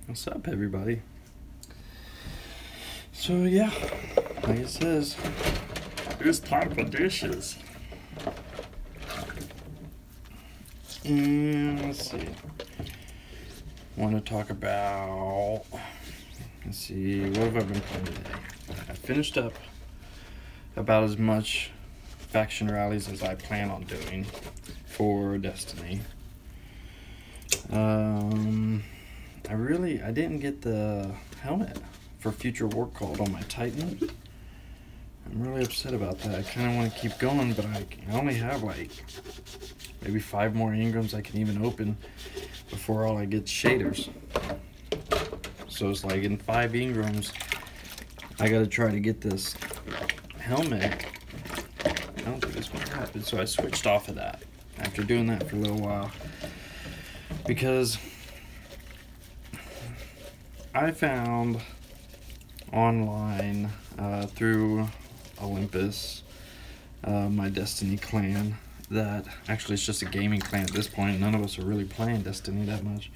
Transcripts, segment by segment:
What's up, everybody? So yeah, like it says, it's time for dishes. And let's see. Want to talk about? Let's see. What have I been playing today? I finished up about as much faction rallies as I plan on doing for Destiny. I didn't get the helmet for Future War Called on my Titan. I'm really upset about that. I kind of want to keep going, but I only have like maybe 5 more engrams I can even open before all I get shaders. So it's like in 5 engrams, I gotta try to get this helmet. I don't think it's gonna happen, so I switched off of that after doing that for a little while, because I found online through Olympus, my Destiny clan, that actually it's just a gaming clan at this point. None of us are really playing Destiny that much.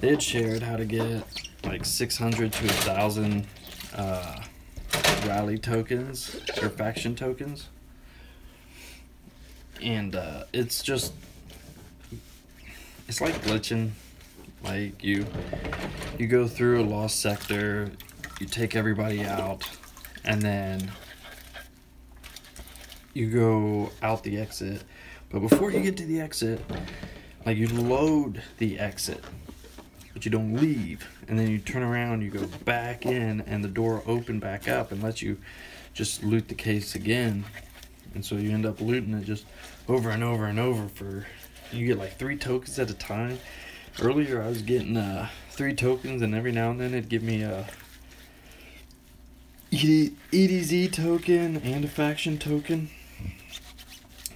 They had shared how to get like 600 to 1,000 rally tokens or faction tokens, and it's like glitching. Like you go through a lost sector, you take everybody out, and then you go out the exit. But before you get to the exit, like you load the exit, but you don't leave, and then you turn around, you go back in, and the door open back up and lets you just loot the case again. And so you end up looting it just over and over and over for, you get like 3 tokens at a time. Earlier I was getting 3 tokens, and every now and then it'd give me a EDZ token and a faction token.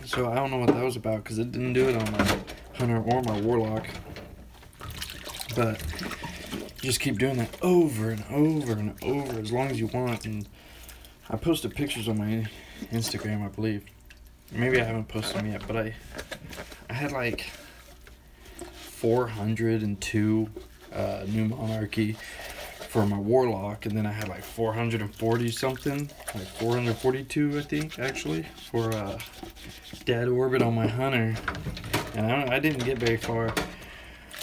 So I don't know what that was about, because it didn't do it on my hunter or my warlock. But just keep doing that over and over and over as long as you want. And I posted pictures on my Instagram, I believe. Maybe I haven't posted them yet, but I had like 402 new monarchy for my warlock, and then I had like 440 something, like 442 I think actually, for dead orbit on my hunter. And I didn't get very far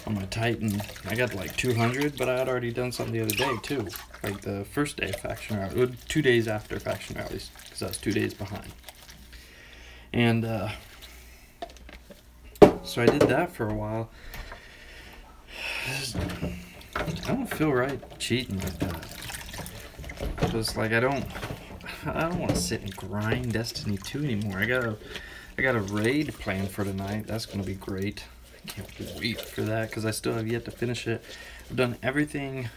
on my Titan. I got like 200, but I had already done something the other day too, like the first day of faction rally, 2 days after faction rallies, because I was 2 days behind. And so I did that for a while. I don't feel right cheating like that. Just like I don't want to sit and grind Destiny 2 anymore. I got a raid planned for tonight. That's gonna be great. I can't wait for that, because I still have yet to finish it. I've done everything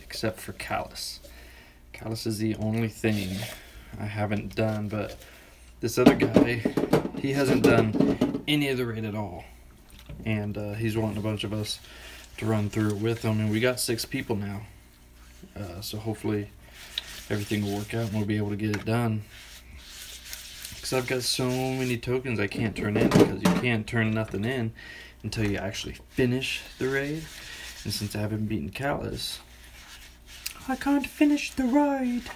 except for Callus. Callus is the only thing I haven't done, but this other guy, he hasn't done any of the raid at all. And he's wanting a bunch of us to run through it with him, and we got 6 people now. So hopefully everything will work out and we'll be able to get it done. Because I've got so many tokens I can't turn in, because you can't turn nothing in until you actually finish the raid. And since I haven't beaten Callus, I can't finish the raid.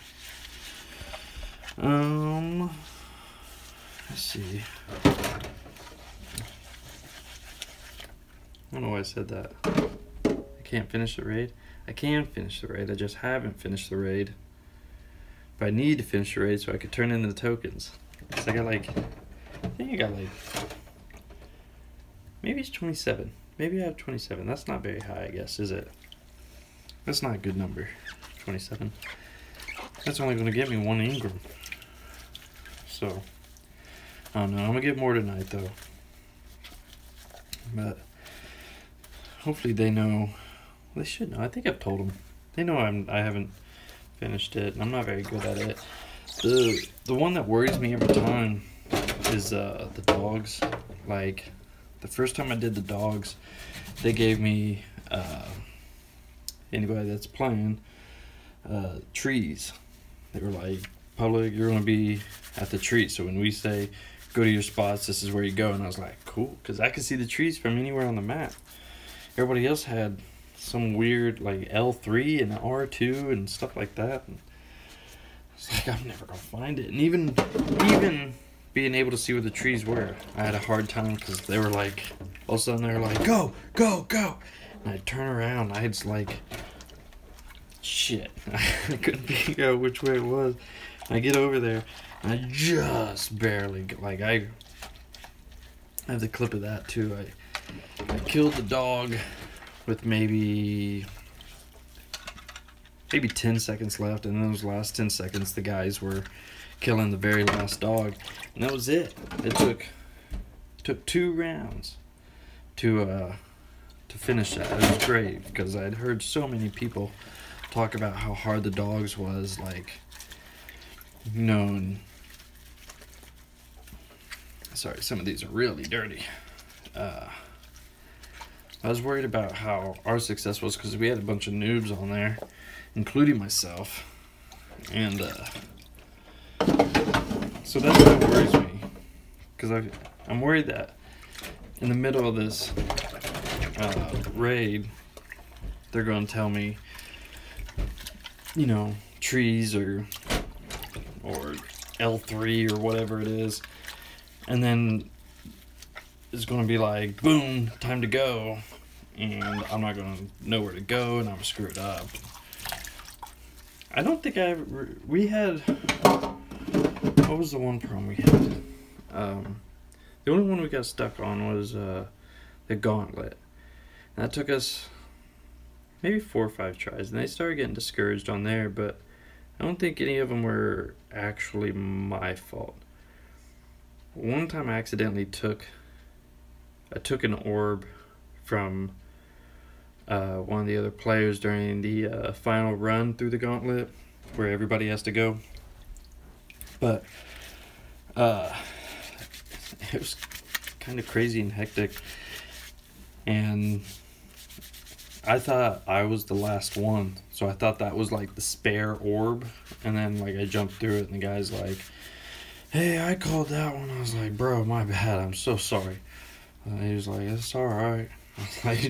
Let's see. I don't know why I said that. I can't finish the raid. I can finish the raid, I just haven't finished the raid. But I need to finish the raid so I could turn in the tokens. So I got like, I think I got like, maybe it's 27. Maybe I have 27. That's not very high, I guess, is it? That's not a good number, 27. That's only going to get me 1 engram. So, I don't know. I'm going to get more tonight, though. But hopefully they know. They should know. I think I've told them. They know I haven't finished it, and I'm not very good at it. The one that worries me every time is the dogs. Like, the first time I did the dogs, they gave me, anybody that's playing, trees. They were like, public, you're going to be at the tree. So when we say go to your spots, this is where you go. And I was like, cool, because I could see the trees from anywhere on the map. Everybody else had some weird like L3 and R2 and stuff like that. And it's like, I'm never gonna find it. And even being able to see where the trees were, I had a hard time because they were like, all of a sudden they were like, go, go, go. And I'd turn around, I was like, shit. I couldn't figure out which way it was. I get over there, and I just barely, like, I have the clip of that too. I killed the dog with maybe 10 seconds left, and in those last 10 seconds, the guys were killing the very last dog, and that was it. It took 2 rounds to finish that. It was great because I'd heard so many people talk about how hard the dogs was, like, you know, and sorry, some of these are really dirty. I was worried about how our success was because we had a bunch of noobs on there, including myself, and so that's what worries me, because I'm worried that in the middle of this raid, they're going to tell me, you know, trees or L3 or whatever it is, and then it's going to be like, boom, time to go, and I'm not going to know where to go, and I'm screwed up. I don't think we had, what was the one problem we had? The only one we got stuck on was the gauntlet. And that took us maybe 4 or 5 tries, and they started getting discouraged on there, but I don't think any of them were actually my fault. One time I accidentally took an orb from one of the other players during the final run through the gauntlet, where everybody has to go. But it was kind of crazy and hectic, and I thought I was the last one, so I thought that was like the spare orb, and then like I jumped through it, and the guy's like, hey, I called that one. I was like, bro, my bad, I'm so sorry. He was like, it's alright. I was like,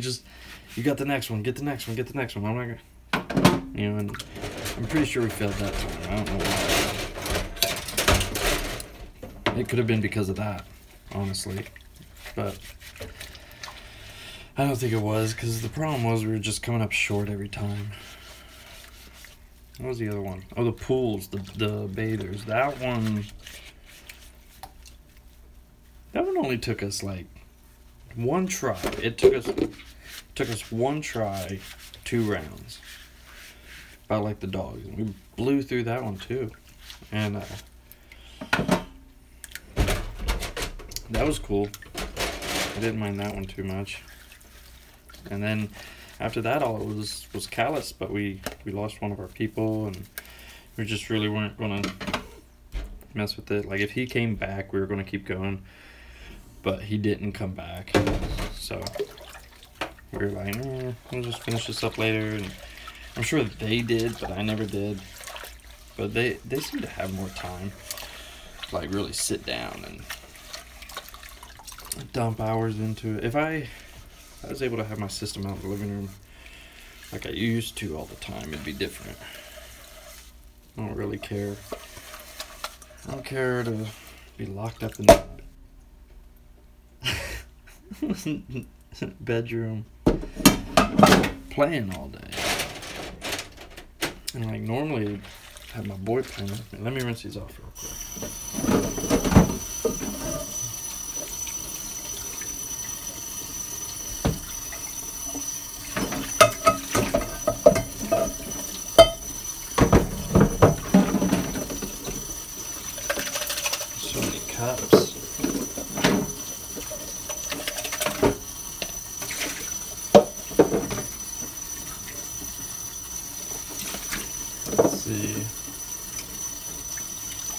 you got the next one, get the next one, get the next one. I'm not gonna, you know, and I'm pretty sure we failed that time. I don't know why. It could have been because of that, honestly, but I don't think it was, because the problem was we were just coming up short every time. What was the other one? Oh, the pools, the bathers. That one only took us like 1 try. It took us 1 try, 2 rounds. About like the dogs. We blew through that one too, and that was cool. I didn't mind that one too much. And then after that, all it was Callus, but we lost one of our people, and we just really weren't gonna mess with it. Like, if he came back, we were gonna keep going, but he didn't come back, so we were like, we'll just finish this up later. And I'm sure they did, but I never did. But they seem to have more time to like really sit down and dump hours into it. If I was able to have my system out in the living room like I used to all the time, it'd be different. I don't really care. I don't care to be locked up in the bedroom playing all day. And like normally I'd have my boy playing with me. Let me rinse these off real quick.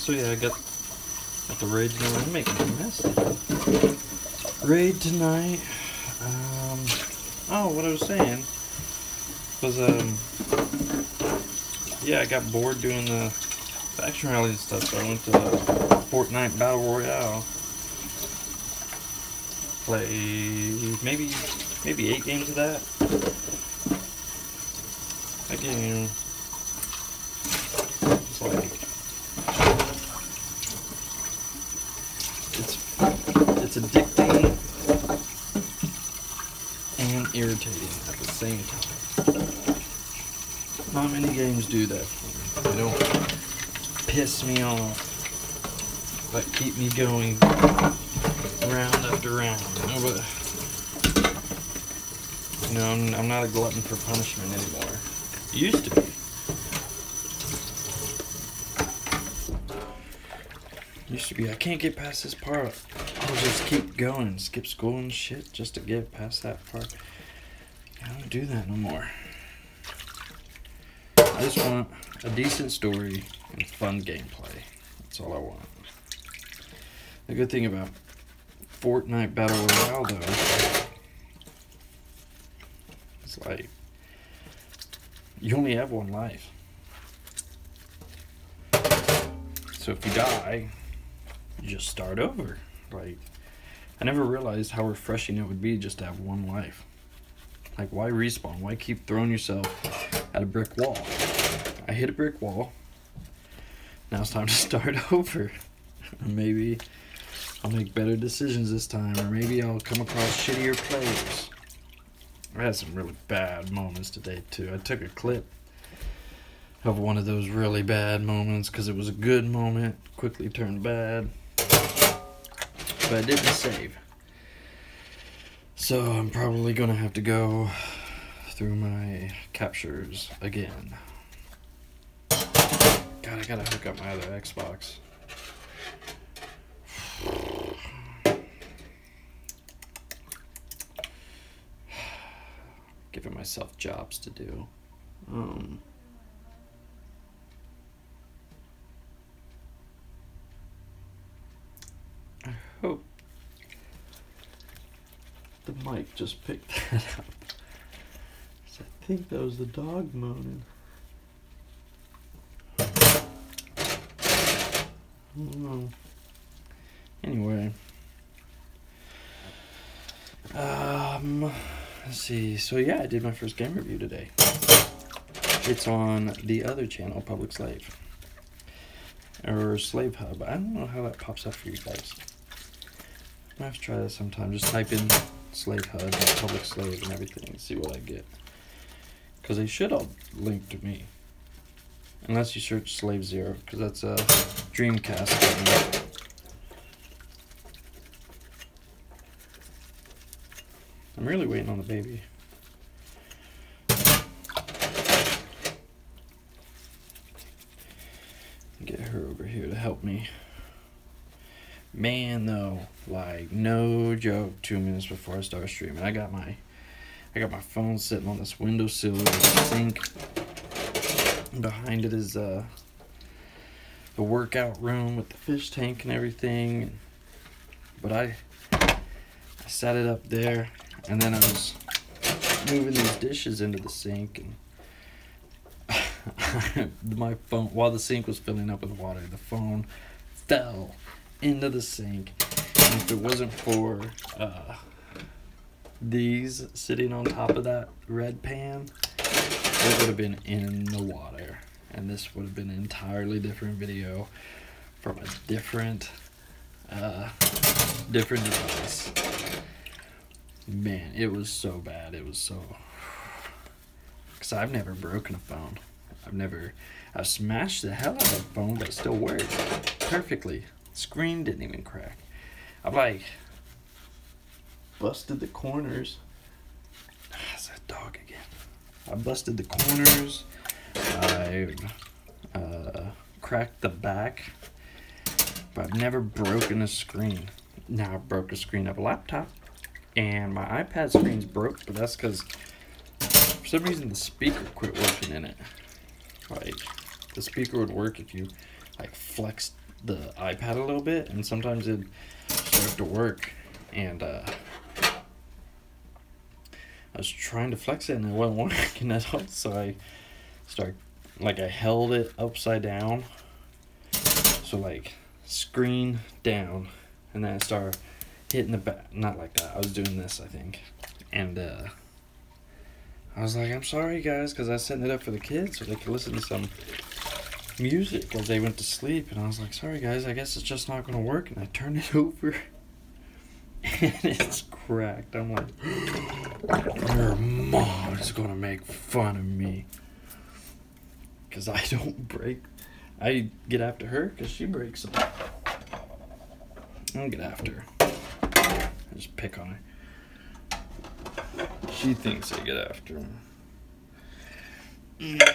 So yeah, I got the raid tonight. I'm making a mess. Raid tonight. Oh, what I was saying was, yeah, I got bored doing the faction rallies and stuff, so I went to Fortnite Battle Royale. play maybe 8 games of that. That game is like it's addicting and irritating at the same time. Not many games do that for me. They don't piss me off, but keep me going round after round. You know, I'm not a glutton for punishment anymore. Used to be. I can't get past this part. I'll just keep going, skip school and shit just to get past that part. I don't do that no more. I just want a decent story and fun gameplay. That's all I want. The good thing about Fortnite Battle Royale, though, it's like you only have one life. So if you die, you just start over. Like, I never realized how refreshing it would be just to have one life. Like, why respawn? Why keep throwing yourself at a brick wall? I hit a brick wall. Now it's time to start over. Maybe I'll make better decisions this time, or maybe I'll come across shittier players. I had some really bad moments today, too. I took a clip of one of those really bad moments because it was a good moment, quickly turned bad. But I didn't save. So I'm probably going to have to go through my captures again. God, I gotta hook up my other Xbox. Giving myself jobs to do. I hope the mic just picked that up. So I think that was the dog moaning. I don't know. Anyway. Let's see. So yeah, I did my first game review today. It's on the other channel, Public Slave. Or Slave Hub. I don't know how that pops up for you guys. I have to try that sometime. Just type in Slave Hub and Public Slave and everything and see what I get. Because they should all link to me. Unless you search Slave Zero, because that's a Dreamcast game. I'm really waiting on the baby. Get her over here to help me. Man, though, like, no joke, 2 minutes before I start streaming, I got my phone sitting on this windowsill with the sink. Behind it is the workout room with the fish tank and everything. But I set it up there, and then I was moving these dishes into the sink, and my phone, while the sink was filling up with water, the phone fell into the sink. And if it wasn't for these sitting on top of that red pan, it would have been in the water, and this would have been an entirely different video from a different device. Man, it was so bad. It was so, because I've never broken a phone. I've smashed the hell out of a phone, but it still worked perfectly. Screen didn't even crack. I've like busted the corners. That's that dog again. I busted the corners. I cracked the back, but I've never broken a screen. Now I broke a screen of a laptop, and my iPad screen's broke, but that's because for some reason the speaker quit working in it. Like, the speaker would work if you like flexed the iPad a little bit, and sometimes it'd start to work, and I was trying to flex it and it wasn't working at all, so I held it upside down, so like screen down, and then I started hitting the back, not like that. I was doing this, I think, and I was like, I'm sorry guys, because I was setting it up for the kids so they could listen to some music as they went to sleep, and I was like, sorry guys, I guess it's just not gonna work. And I turned it over and it's cracked. I'm like, your mom is gonna make fun of me because I don't break. I get after her because she breaks them. I don't get after her. I just pick on her. She thinks I get after her. I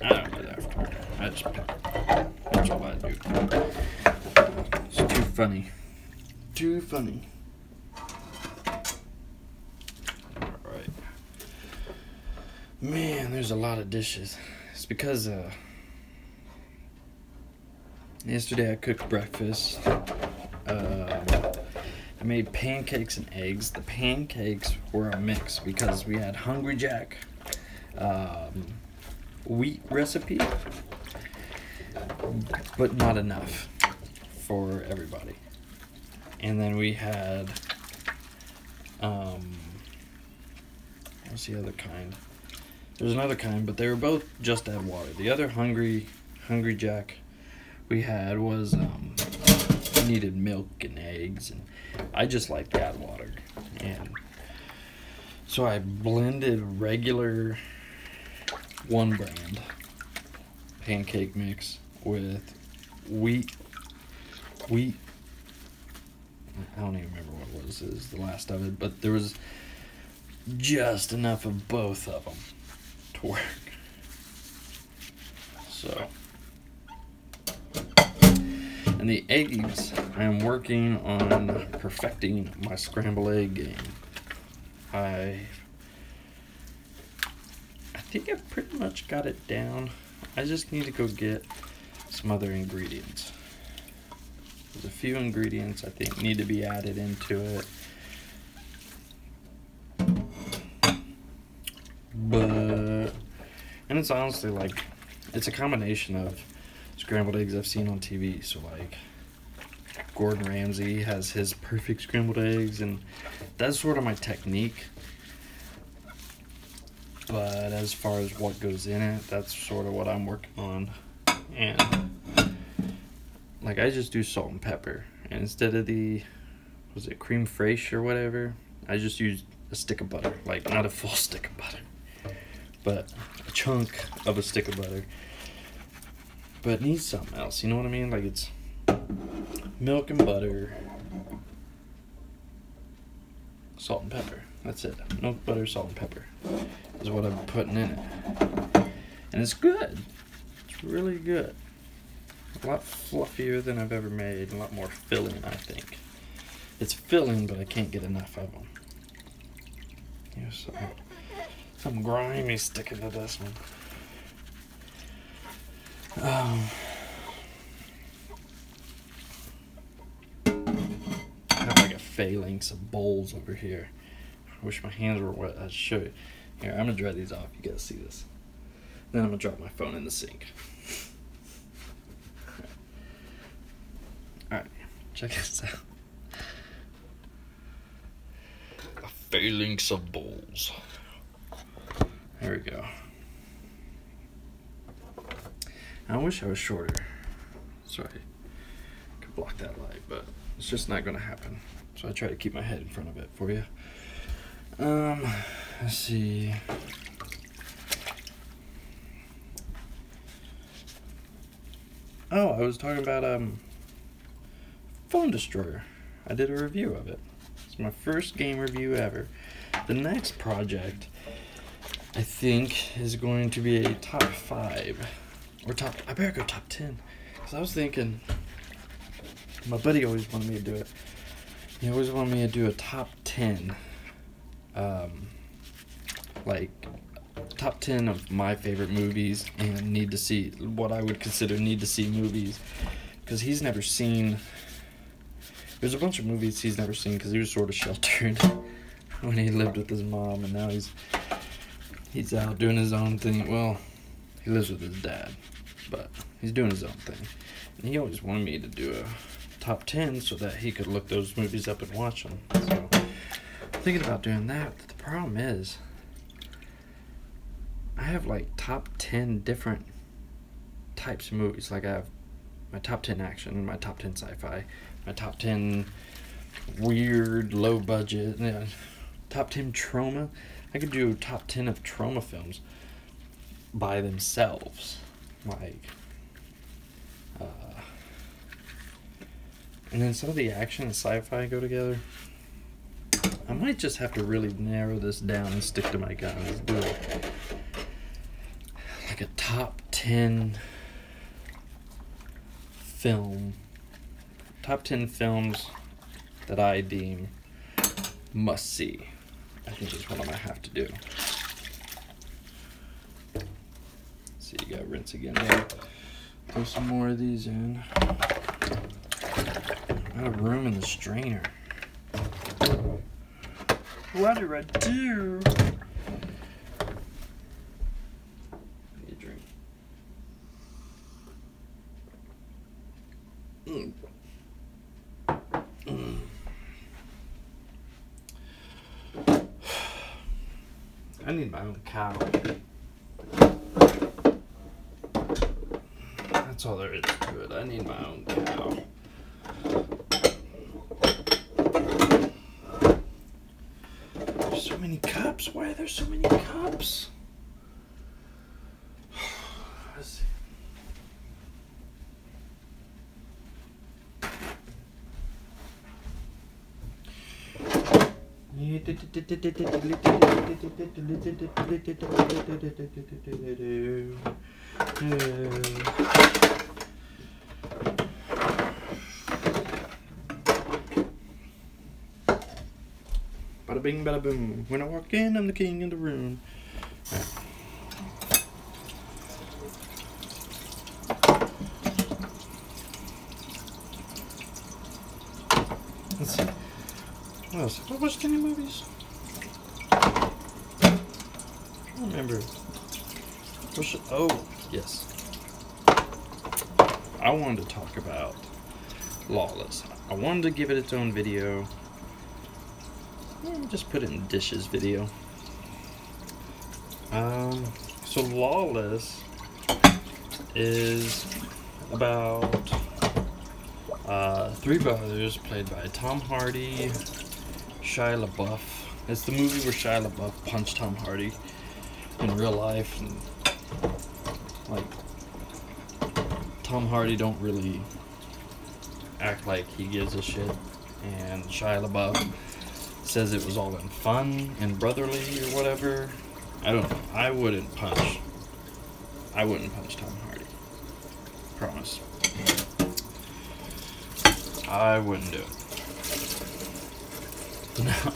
don't get after her. I just pick her. That's all I do. It's too funny. Too funny. Alright. Man, there's a lot of dishes. It's because yesterday I cooked breakfast. I made pancakes and eggs. The pancakes were a mix because we had Hungry Jack wheat recipe, but not enough for everybody. And then we had what's the other kind? There's another kind, but they were both just add water. The other Hungry Jack we had was needed milk and eggs, and I just like to add water. And so I blended regular one brand pancake mix with wheat. I don't even remember what it was. It was the last of it, but there was just enough of both of them to work. So, and the eggs, I am working on perfecting my scrambled egg game. I think I've pretty much got it down. I just need to go get some other ingredients. There's a few ingredients I think need to be added into it. But, and it's honestly like, it's a combination of scrambled eggs I've seen on TV. So like, Gordon Ramsay has his perfect scrambled eggs, and that's sort of my technique. But as far as what goes in it, that's sort of what I'm working on. And like, I just do salt and pepper, and instead of the, was it creme fraiche or whatever, I just use a stick of butter. Like, not a full stick of butter, but a chunk of a stick of butter. But it needs something else, you know what I mean? Like, it's milk and butter, salt and pepper. That's it. Milk, butter, salt and pepper is what I'm putting in it. And it's good. It's really good. A lot fluffier than I've ever made. A lot more filling, I think. It's filling, but I can't get enough of them. Here's some grimy sticking to this one. I have like a phalanx of bowls over here. I wish my hands were wet. I'd show you. Here, I'm gonna dry these off. You gotta see this. Then I'm gonna drop my phone in the sink. Alright, check this out. A phalanx of bowls. There we go. I wish I was shorter. Sorry. I could block that light, but it's just not gonna happen. So I try to keep my head in front of it for you. Let's see. Oh, I was talking about Phone Destroyer. I did a review of it. It's my first game review ever. The next project, I think, is going to be a top 5 or top. I better go top 10, because I was thinking. My buddy always wanted me to do it. He always wanted me to do a top 10. Like top 10 of my favorite movies and need to see, what I would consider need to see movies, because he's never seen, there's a bunch of movies he's never seen because he was sort of sheltered when he lived with his mom, and now he's out doing his own thing. Well, he lives with his dad, but he's doing his own thing, and he always wanted me to do top 10 so that he could look those movies up and watch them. So, thinking about doing that. But the problem is, I have like top 10 different types of movies. Like I have my top 10 action, my top 10 sci-fi, my top 10 weird, low budget, top 10 trauma. I could do top 10 of trauma films by themselves. Like, and then some of the action and sci-fi go together. I might just have to really narrow this down and stick to my guns. Do like a top 10 film. Top 10 films that I deem must see. I think that's what I might have to do. Let's see, you gotta rinse again. Yeah. Throw some more of these in. Out of room in the strainer. What do I do? Need a drink. I need my own cow. That's all there is to it. I need my own cow. There's so many cups. Why are there so many cups? Let's see. Bada bing, bada boom. When I walk in, I'm the king in the room. Right. Let's see. What else? Have I watched any movies? I don't remember. Oh, yes. I wanted to talk about Lawless. I wanted to give it its own video. Just put it in dishes video. So Lawless is about three brothers played by Tom Hardy, Shia LaBeouf. It's the movie where Shia LaBeouf punched Tom Hardy in real life, and like Tom Hardy don't really act like he gives a shit, and Shia LaBeouf says it was all in fun and brotherly or whatever. I don't know. I wouldn't punch Tom Hardy. Promise. I wouldn't do it. No,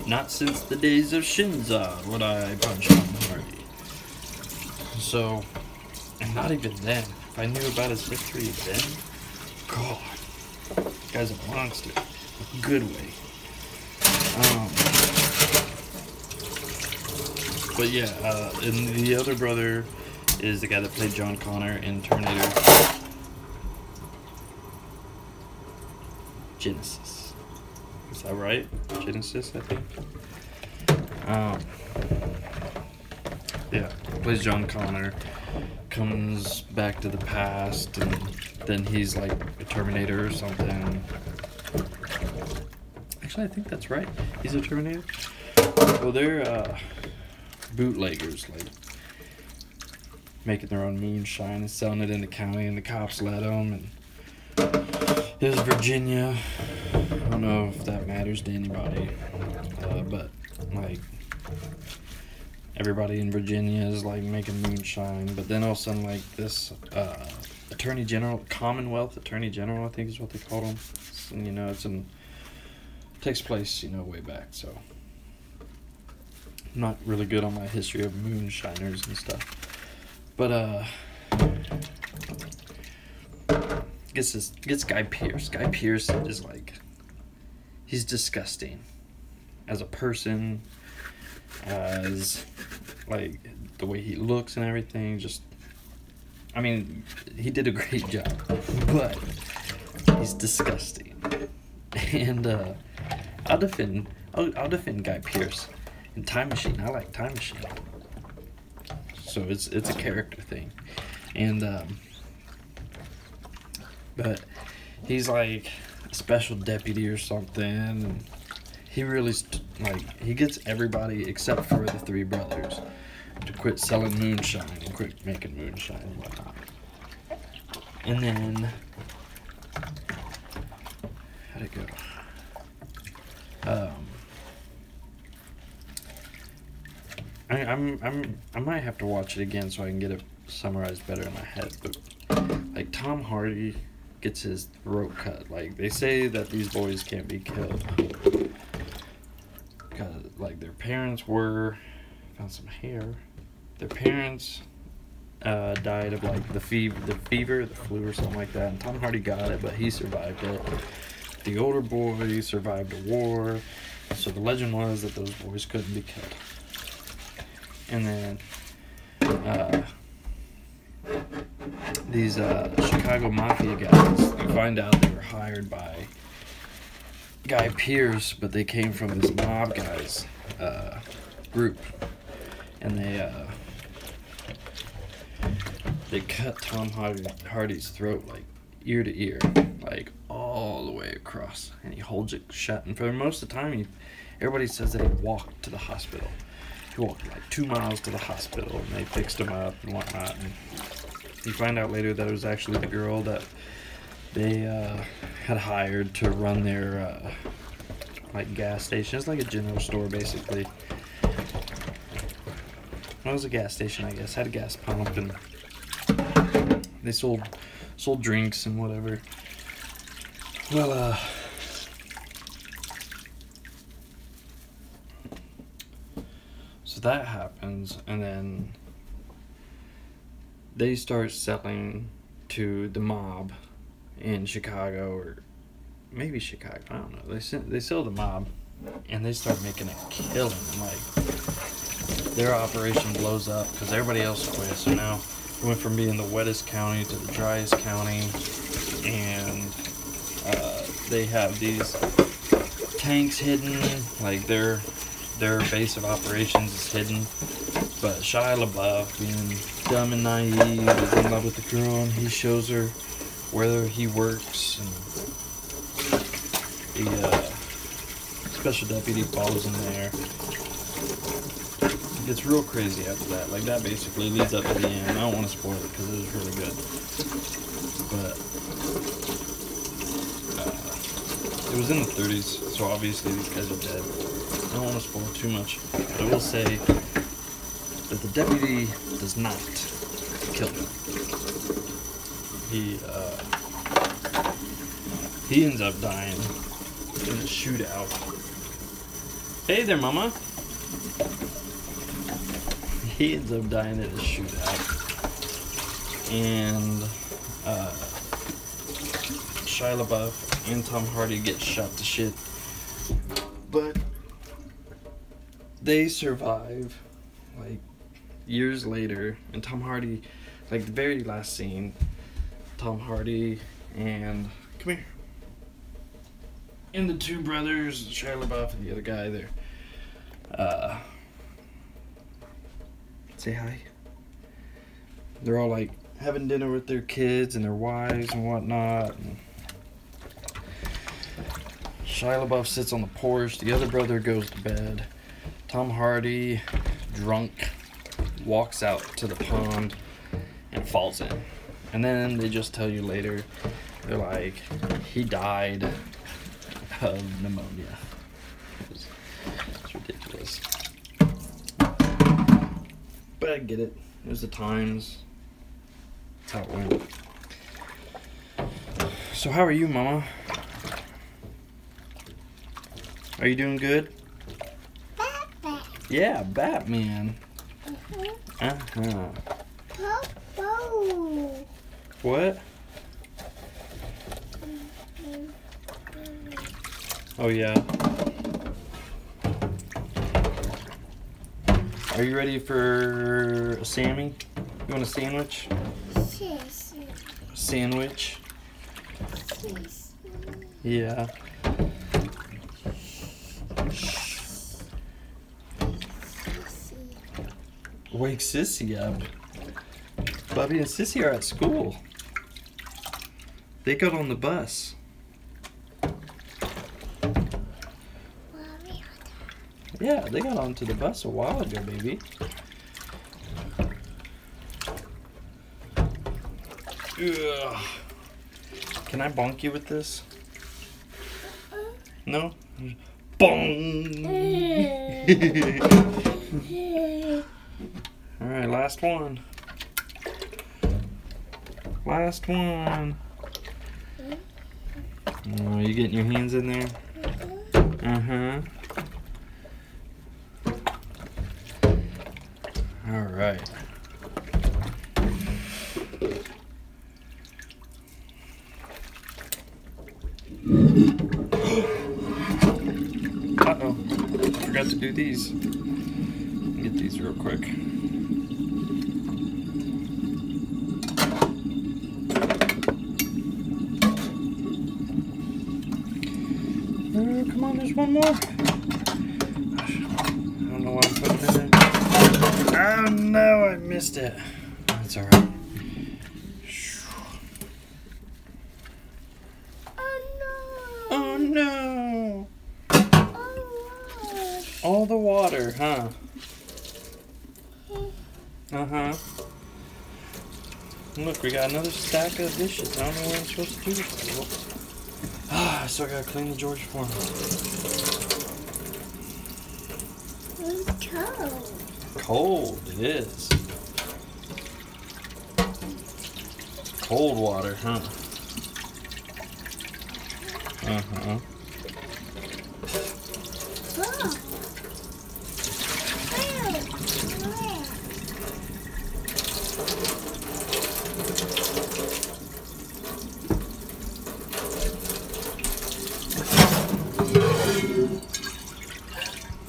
not since the days of Shinza would I punch Tom Hardy. So, and not even then. If I knew about his history then, God, this guy's a monster. A good way. But yeah, and the other brother is the guy that played John Connor in Terminator Genesis. Is that right? Genesis, I think. Yeah, plays John Connor, comes back to the past, and then he's like a Terminator or something. Actually, I think that's right. He's a Terminator. Well, they're bootleggers, like making their own moonshine and selling it in the county, and the cops let them. And it was Virginia. I don't know if that matters to anybody, but like everybody in Virginia is like making moonshine. But then all of a sudden, like this Attorney General, Commonwealth Attorney General, I think is what they call him. And you know, takes place, you know, way back. So I'm not really good on my history of moonshiners and stuff, but gets Guy Pearce. Guy Pearce is like, he's disgusting as a person, as like the way he looks and everything. Just, I mean, he did a great job, but He's disgusting. And I'll defend Guy Pearce. And Time Machine, I like Time Machine. So it's a character thing. And but he's like a special deputy or something. He really he gets everybody except for the three brothers to quit selling moonshine and quit making moonshine and whatnot. And then how'd it go? I might have to watch it again so I can get it summarized better in my head. But like Tom Hardy gets his throat cut. Like they say that these boys can't be killed because like their parents found some hair. Their parents died of like the flu or something like that. And Tom Hardy got it, but he survived it. The older boy survived a war. So the legend was that those boys couldn't be killed. And then these Chicago Mafia guys, you find out they were hired by Guy Pearce, but they came from this mob guys group. And they cut Tom Hardy's throat like ear to ear, like all the way across, and he holds it shut. And for most of the time, everybody says that he walked to the hospital. He walked like 2 miles to the hospital, and they fixed him up and whatnot. And you find out later that it was actually the girl that they had hired to run their like gas station. It's like a general store basically. It was a gas station, I guess. Had a gas pump, and they sold drinks and whatever. Well, so that happens, and then they start selling to the mob in Chicago, or maybe Chicago, I don't know. They sell the mob, and they start making a killing. Like, their operation blows up because everybody else quit. So now it went from being the wettest county to the driest county, and they have these tanks hidden, like their base of operations is hidden. But Shia LaBeouf, being dumb and naive, is in love with the girl, and he shows her where he works, and the special deputy follows him there. It gets real crazy after that. Like, that basically leads up to the end. I don't want to spoil it because it was really good. But it was in the 30s, so obviously these guys are dead. I don't want to spoil too much, but I will say that the deputy does not kill them. He ends up dying in a shootout. Hey there, mama. He ends up dying in a shootout, and Shia LaBeouf and Tom Hardy get shot to shit, but they survive like years later. And Tom Hardy, like the very last scene, Tom Hardy and come here, and the two brothers, Shia LaBeouf and the other guy there, say hi. They're all like having dinner with their kids and their wives and whatnot. And Shia LaBeouf sits on the porch. The other brother goes to bed. Tom Hardy, drunk, walks out to the pond and falls in. And then they just tell you later, they're like, he died of pneumonia. It's ridiculous. But I get it. It was the times. That's how it went. So how are you, Mama? Are you doing good? Batman. Yeah, Batman. Uh-huh. Popo. What? Oh, yeah. Are you ready for a Sammy? You want a sandwich? Sis. Sandwich? Sis. Yeah. Wake Sissy up. Bubby and Sissy are at school. They got on the bus. Yeah, they got onto the bus a while ago, baby. Ugh. Can I bonk you with this? No? Bong! Alright, last one. Last one. Oh, you getting your hands in there? Uh-huh. Alright. Uh-oh. I forgot to do these. Get these real quick. Come on, there's one more. I don't know why I'm putting it in there. Oh no, I missed it. That's alright. Oh no! All the water, huh? Uh-huh. Look, we got another stack of dishes. I don't know what I'm supposed to do with them. Ah, I still gotta clean the George form. It's cold. Cold, it is. Cold water, huh? Uh-huh. Oh.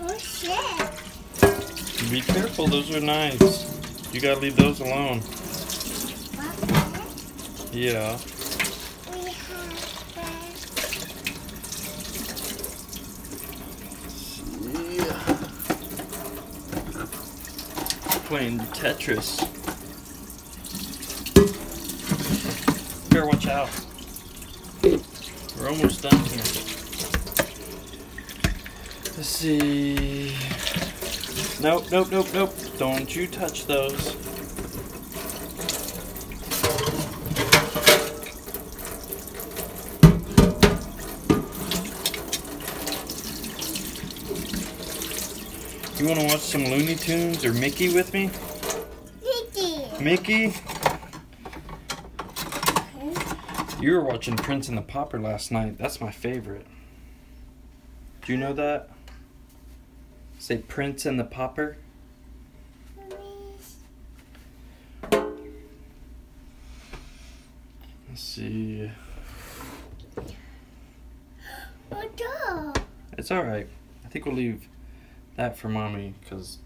Oh shit. Be careful, those are knives. You gotta leave those alone. Yeah. We have Yeah. Playing Tetris. Here, watch out. We're almost done here. Let's see. Nope, nope, nope, nope. Don't you touch those. You want to watch some Looney Tunes or Mickey with me? Mickey? You were watching Prince and the Pauper last night. That's my favorite. Do you know that? Say Prince and the Pauper. Let's see. It's alright. I think we'll leave that for Mommy because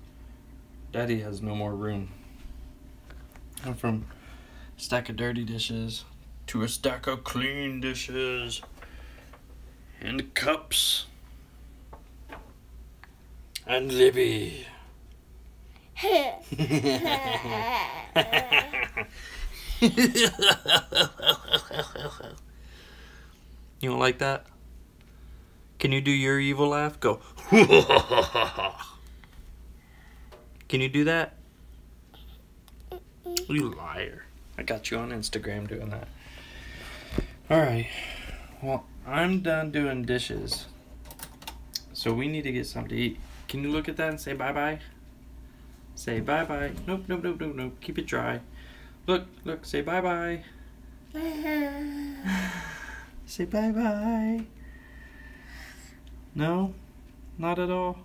Daddy has no more room. I'm from a stack of dirty dishes to a stack of clean dishes and cups. And Libby. You don't like that? Can you do your evil laugh? Go. Can you do that? You liar. I got you on Instagram doing that. Alright. Well, I'm done doing dishes. So we need to get something to eat. Can you look at that and say bye-bye? Say bye-bye. Nope, nope, nope, nope, nope. Keep it dry. Look, look, say bye-bye. Say bye-bye. No? Not at all?